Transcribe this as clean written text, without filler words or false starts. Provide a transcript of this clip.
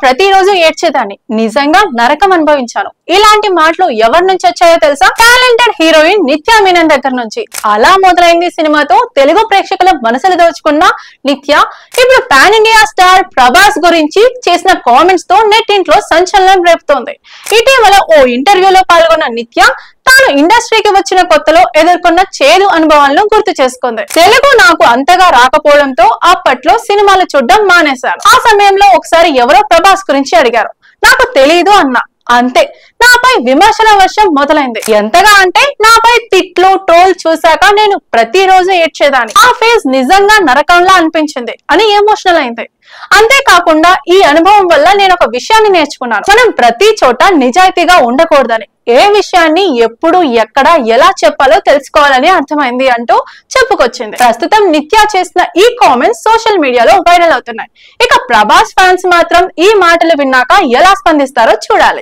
ప్రతిరోజు ఏడ్చేదాన్ని, నిజంగా నరకం అనుభవించాను. ఇలాంటి మాటలు ఎవరి నుంచి వచ్చాయో తెలుసా? టాలెంటెడ్ హీరోయిన్ నిత్యా మీనన్ దగ్గర నుంచి. అలా మొదలైంది సినిమాతో తెలుగు ప్రేక్షకుల మనసులు దోచుకున్న నిత్య ఇప్పుడు పాన్ ఇండియా స్టార్ ప్రభాస్ గురించి చేసిన కామెంట్స్ తో నెట్టింట్లో సంచలనం రేపుతోంది. ఇటీవల ఓ ఇంటర్వ్యూలో పాల్గొన్న నిత్య తాను ఇండస్ట్రీకి వచ్చిన కొత్తలో ఎదుర్కొన్న చేదు అనుభవాలను గుర్తు చేసుకుంది. తెలుగు నాకు అంతగా రాకపోవడంతో అప్పట్లో సినిమాలు చూడడం మానేశాను. ఆ సమయంలో ఒకసారి ఎవరో ప్రభాస్ గురించి అడిగారు. నాకు తెలీదు అన్నా. అంతే, నాపై విమర్శల వర్షం మొదలైంది. ఎంతగా అంటే నాపై తిట్లు, ట్రోల్ చూశాక నేను ప్రతిరోజు ఏడ్చేదాన్ని. ఆ ఫేజ్ నిజంగా నరకంలా అనిపించింది అని ఎమోషనల్ అయింది. అంతేకాకుండా ఈ అనుభవం వల్ల నేను ఒక విషయాన్ని నేర్చుకున్నాను. మనం ప్రతి చోట నిజాయితీగా ఉండకూడదని, ఏ విషయాన్ని ఎప్పుడు, ఎక్కడ, ఎలా చెప్పాలో తెలుసుకోవాలని అర్థమైంది అంటూ చెప్పుకొచ్చింది. ప్రస్తుతం నిత్య చేసిన ఈ కామెంట్స్ సోషల్ మీడియాలో వైరల్ అవుతున్నాయి. ఇక ప్రభాస్ ఫ్యాన్స్ మాత్రం ఈ మాటలు విన్నాక ఎలా స్పందిస్తారో చూడాలి.